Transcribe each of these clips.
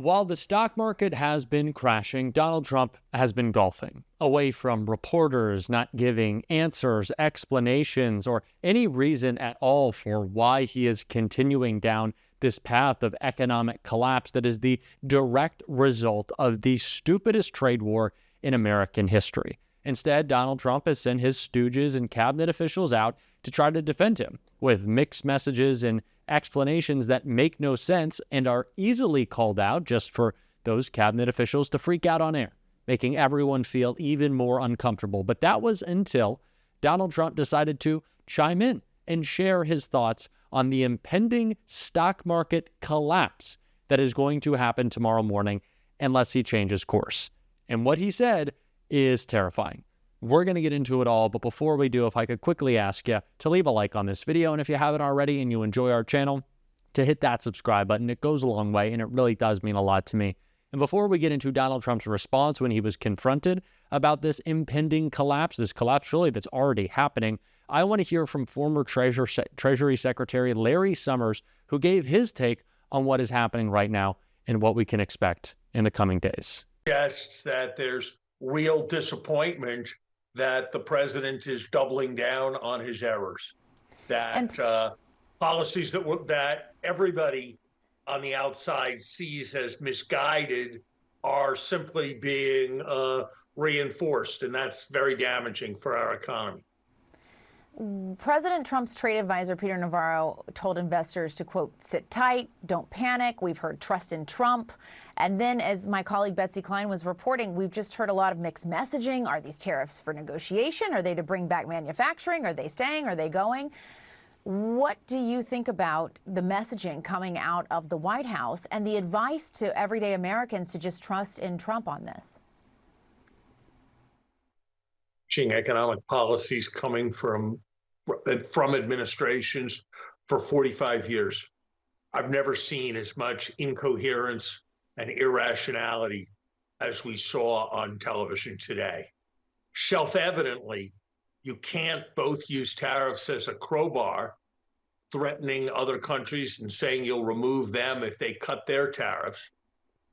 While the stock market has been crashing, Donald Trump has been golfing away from reporters not giving answers, explanations, or any reason at all for why he is continuing down this path of economic collapse that is the direct result of the stupidest trade war in American history. Instead, Donald Trump has sent his stooges and cabinet officials out to try to defend him with mixed messages and explanations that make no sense and are easily called out just for those cabinet officials to freak out on air, making everyone feel even more uncomfortable. But that was until Donald Trump decided to chime in and share his thoughts on the impending stock market collapse that is going to happen tomorrow morning unless he changes course. And what he said is terrifying. We're going to get into it all, but before we do, if I could quickly ask you to leave a like on this video, and if you haven't already and you enjoy our channel, to hit that subscribe button. It goes a long way, and it really does mean a lot to me. And before we get into Donald Trump's response when he was confronted about this impending collapse, this collapse really that's already happening, I want to hear from former Treasury Secretary Larry Summers, who gave his take on what is happening right now and what we can expect in the coming days. Suggests that there's real disappointment that the president is doubling down on his errors, that policies that everybody on the outside sees as misguided are simply being reinforced, and that's very damaging for our economy. President Trump's trade advisor, Peter Navarro, told investors to, quote, sit tight, don't panic. We've heard trust in Trump. And then, as my colleague Betsy Klein was reporting, we've just heard a lot of mixed messaging. Are these tariffs for negotiation? Are they to bring back manufacturing? Are they staying? Are they going? What do you think about the messaging coming out of the White House and the advice to everyday Americans to just trust in Trump on this? Economic policies coming from administrations for 45 years. I've never seen as much incoherence and irrationality as we saw on television today. Self-evidently, you can't both use tariffs as a crowbar, threatening other countries and saying you'll remove them if they cut their tariffs,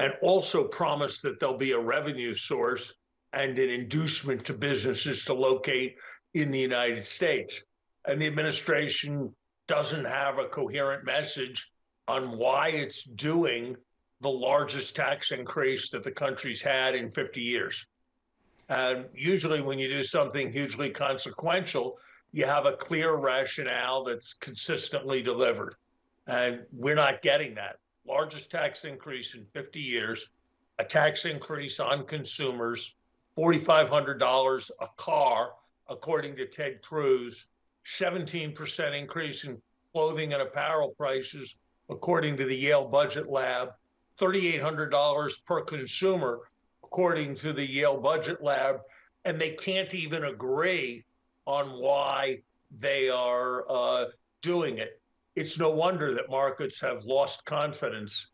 and also promise that there'll be a revenue source and an inducement to businesses to locate in the United States. And the administration doesn't have a coherent message on why it's doing the largest tax increase that the country's had in 50 years. And usually when you do something hugely consequential, you have a clear rationale that's consistently delivered. And we're not getting that. Largest tax increase in 50 years, a tax increase on consumers, $4,500 a car, according to Ted Cruz, 17% increase in clothing and apparel prices, according to the Yale Budget Lab, $3,800 per consumer, according to the Yale Budget Lab, and they can't even agree on why they are doing it. It's no wonder that markets have lost confidence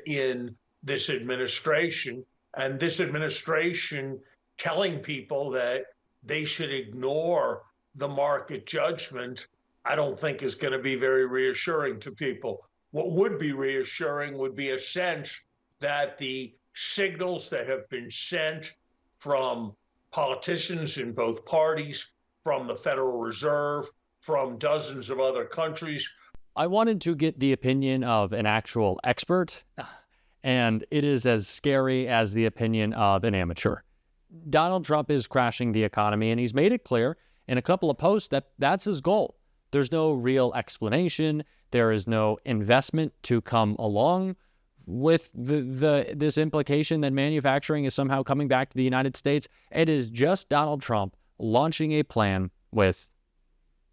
in this administration, and this administration telling people that they should ignore the market judgment, I don't think is going to be very reassuring to people. What would be reassuring would be a sense that the signals that have been sent from politicians in both parties, from the Federal Reserve, from dozens of other countries. I wanted to get the opinion of an actual expert, and it is as scary as the opinion of an amateur. Donald Trump is crashing the economy, and he's made it clear in a couple of posts that that's his goal. There's no real explanation. There is no investment to come along with this implication that manufacturing is somehow coming back to the United States. It is just Donald Trump launching a plan with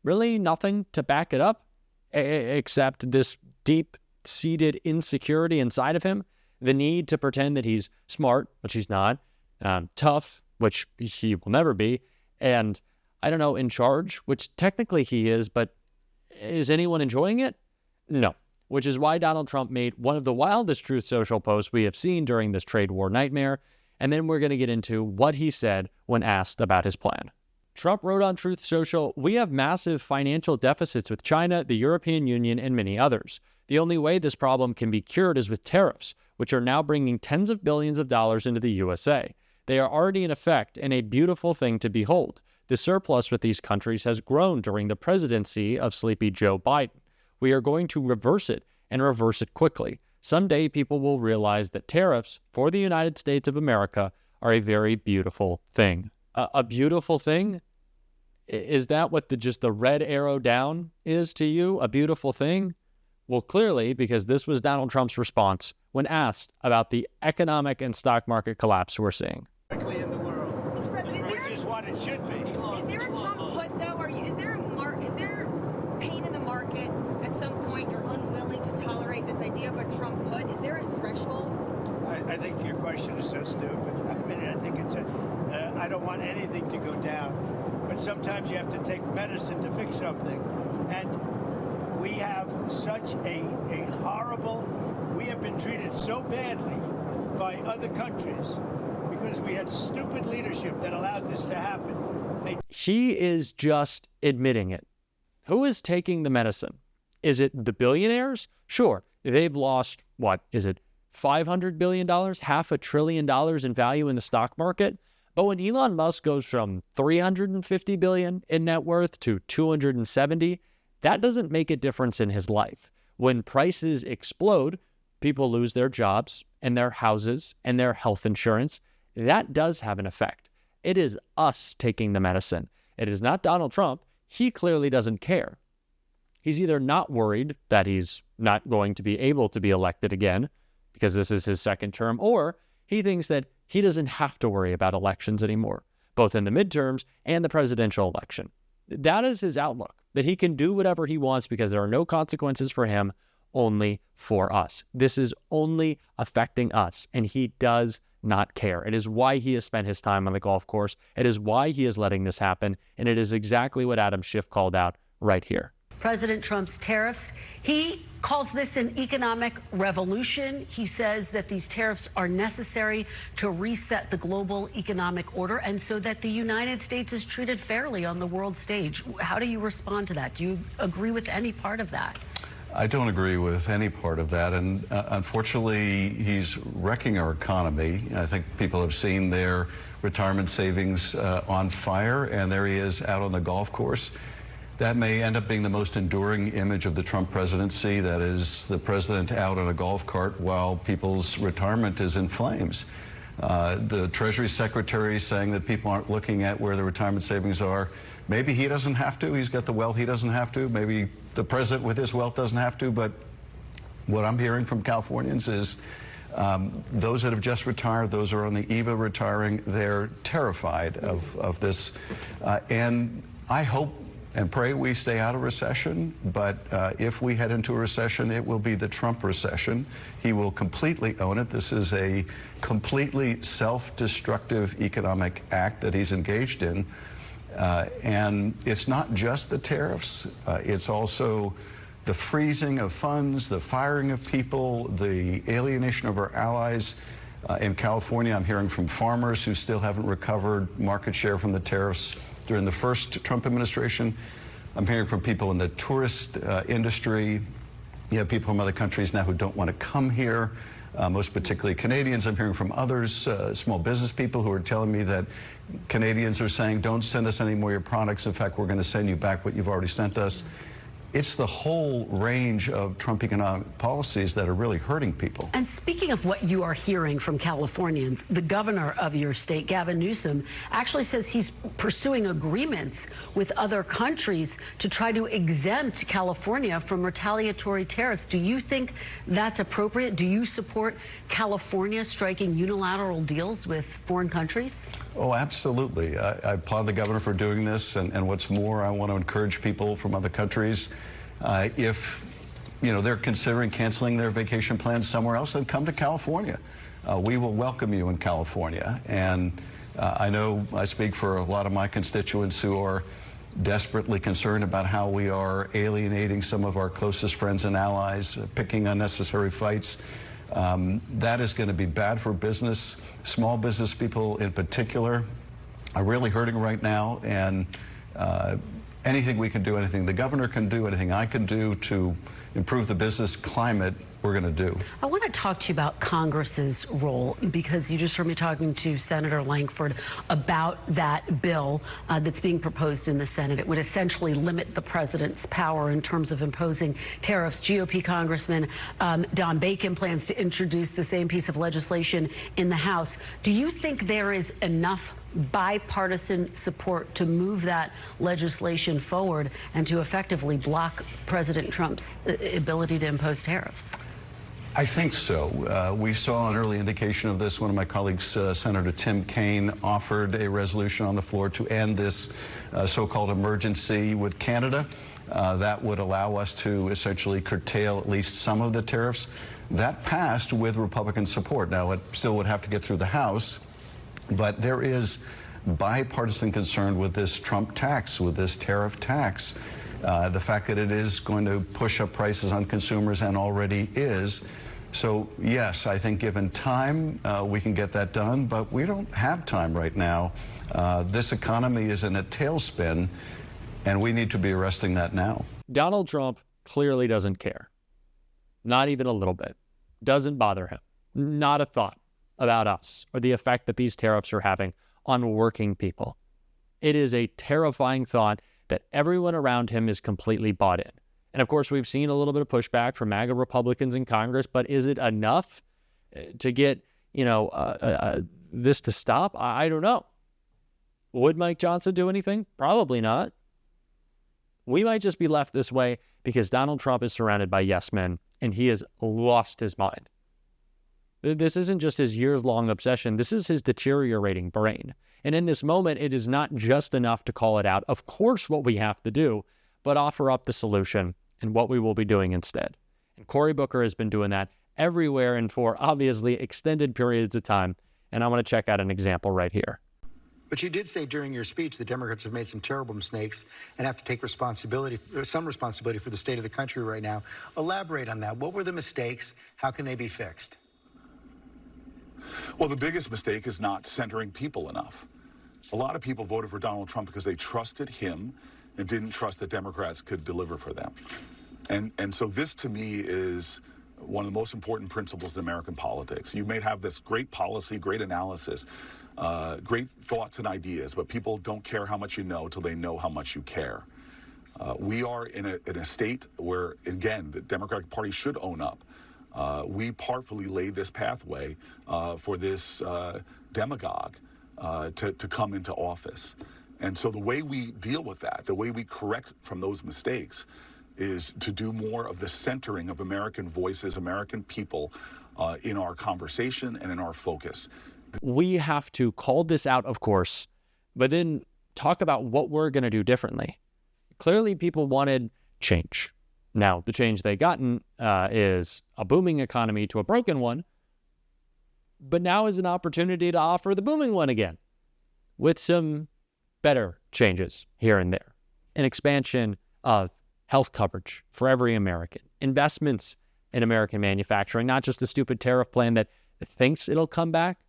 really nothing to back it up except this deep-seated insecurity inside of him, the need to pretend that he's smart, which he's not, tough, which he will never be, and I don't know, in charge, which technically he is, but is anyone enjoying it? No. Which is why Donald Trump made one of the wildest Truth Social posts we have seen during this trade war nightmare, and then we're going to get into what he said when asked about his plan. Trump wrote on Truth Social, "We have massive financial deficits with China, the European Union, and many others. The only way this problem can be cured is with tariffs. which are now bringing tens of billions of dollars into the USA. They are already in effect and a beautiful thing to behold. The surplus with these countries has grown during the presidency of sleepy Joe Biden. We are going to reverse it and reverse it quickly. Someday people will realize that tariffs for the United States of America are a very beautiful thing. A beautiful thing? Is that what just the red arrow down is to you? A beautiful thing? Well, clearly, because this was Donald Trump's response when asked about the economic and stock market collapse we're seeing. In the world, Mr. President, which is what it should be. Is there a Trump put though? Is there pain in the market at some point? You're unwilling to tolerate this idea of a Trump put. Is there a threshold? I think your question is so stupid. I mean, I think it's I don't want anything to go down, but sometimes you have to take medicine to fix something, and we have such a horrible. We have been treated so badly by other countries because we had stupid leadership that allowed this to happen. He is just admitting it. Who is taking the medicine? Is it the billionaires? Sure, they've lost, what is it, $500 billion, $500 billion in value in the stock market? But when Elon Musk goes from $350 billion in net worth to $270, that doesn't make a difference in his life. When prices explode, people lose their jobs and their houses and their health insurance. That does have an effect. It is us taking the medicine. It is not Donald Trump. He clearly doesn't care. He's either not worried that he's not going to be able to be elected again because this is his second term, or he thinks that he doesn't have to worry about elections anymore, both in the midterms and the presidential election. That is his outlook, that he can do whatever he wants because there are no consequences for him, only for us. This is only affecting us, and he does not care. It is why he has spent his time on the golf course. It is why he is letting this happen, and it is exactly what Adam Schiff called out right here. President Trump's tariffs, he calls this an economic revolution. He says that these tariffs are necessary to reset the global economic order and so that the United States is treated fairly on the world stage. How do you respond to that? Do you agree with any part of that? I don't agree with any part of that, and unfortunately, he's wrecking our economy. I think people have seen their retirement savings on fire, and there he is out on the golf course. That may end up being the most enduring image of the Trump presidency, that is the president out on a golf cart while people's retirement is in flames. The Treasury Secretary saying that people aren't looking at where the retirement savings are. Maybe he doesn't have to. He's got the wealth. He doesn't have to. Maybe the president with his wealth doesn't have to. But what I'm hearing from Californians is those that have just retired, those who are on the eve of retiring, they're terrified of this. And I hope and pray we stay out of recession, but if we head into a recession, it will be the Trump recession. He will completely own it. This is a completely self-destructive economic act that he's engaged in. And it's not just the tariffs, it's also the freezing of funds, the firing of people, the alienation of our allies. In California, I'm hearing from farmers who still haven't recovered market share from the tariffs during the first Trump administration. I'm hearing from people in the tourist industry. You have people from other countries now who don't want to come here, most particularly Canadians. I'm hearing from others, small business people who are telling me that Canadians are saying, don't send us any more of your products. In fact, we're going to send you back what you've already sent us. It's the whole range of Trump economic policies that are really hurting people. And speaking of what you are hearing from Californians, the governor of your state, Gavin Newsom, actually says he's pursuing agreements with other countries to try to exempt California from retaliatory tariffs. Do you think that's appropriate? Do you support California striking unilateral deals with foreign countries? Oh, absolutely. I applaud the governor for doing this. And what's more, I want to encourage people from other countries, if they're considering canceling their vacation plans somewhere else, then come to California. We will welcome you in California. And I know I speak for a lot of my constituents who are desperately concerned about how we are alienating some of our closest friends and allies, picking unnecessary fights. That is going to be bad for business. Small business people in particular are really hurting right now, and anything we can do, anything the governor can do, anything I can do to improve the business climate, we're going to do. I want to talk to you about Congress's role, because you just heard me talking to Senator Langford about that bill that's being proposed in the Senate. It would essentially limit the president's power in terms of imposing tariffs. GOP Congressman Don Bacon plans to introduce the same piece of legislation in the House. Do you think there is enough bipartisan support to move that legislation forward and to effectively block President Trump's ability to impose tariffs? I think so. We saw an early indication of this. One of my colleagues, Senator Tim Kaine, offered a resolution on the floor to end this so-called emergency with Canada. That would allow us to essentially curtail at least some of the tariffs. That passed with Republican support. Now, it still would have to get through the House, but there is bipartisan concern with this Trump tax, with this tariff tax. The fact that it is going to push up prices on consumers and already is. So, yes, I think given time, we can get that done, but we don't have time right now. This economy is in a tailspin, and we need to be arresting that now. Donald Trump clearly doesn't care. Not even a little bit. Doesn't bother him. Not a thought about us or the effect that these tariffs are having on working people. It is a terrifying thought that everyone around him is completely bought in. And of course, we've seen a little bit of pushback from MAGA Republicans in Congress, but is it enough to get, this to stop? I don't know. Would Mike Johnson do anything? Probably not. We might just be left this way because Donald Trump is surrounded by yes men and he has lost his mind. This isn't just his years-long obsession. This is his deteriorating brain. And in this moment, it is not just enough to call it out. Of course, what we have to do, but offer up the solution and what we will be doing instead. And Cory Booker has been doing that everywhere and for obviously extended periods of time. And I want to check out an example right here. But you did say during your speech the Democrats have made some terrible mistakes and have to take responsibility, some responsibility for the state of the country right now. Elaborate on that. What were the mistakes? How can they be fixed? Well, the biggest mistake is not centering people enough. A lot of people voted for Donald Trump because they trusted him and didn't trust that Democrats could deliver for them. And so this, to me, is one of the most important principles in American politics. You may have this great policy, great analysis, great thoughts and ideas, but people don't care how much you know till they know how much you care. We are in a state where, again, the Democratic Party should own up. We partfully laid this pathway for this demagogue to come into office. And so the way we deal with that, the way we correct from those mistakes, is to do more of the centering of American voices, American people in our conversation and in our focus. We have to call this out, of course, but then talk about what we're going to do differently. Clearly, people wanted change. Now, the change they've gotten is a booming economy to a broken one, but now is an opportunity to offer the booming one again with some better changes here and there. An expansion of health coverage for every American, investments in American manufacturing, not just a stupid tariff plan that thinks it'll come back.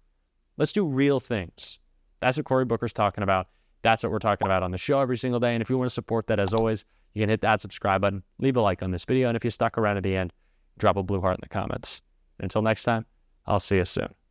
Let's do real things. That's what Cory Booker's talking about. That's what we're talking about on the show every single day. And if you want to support that, as always, you can hit that subscribe button, leave a like on this video, and if you stuck around to the end, drop a blue heart in the comments. Until next time, I'll see you soon.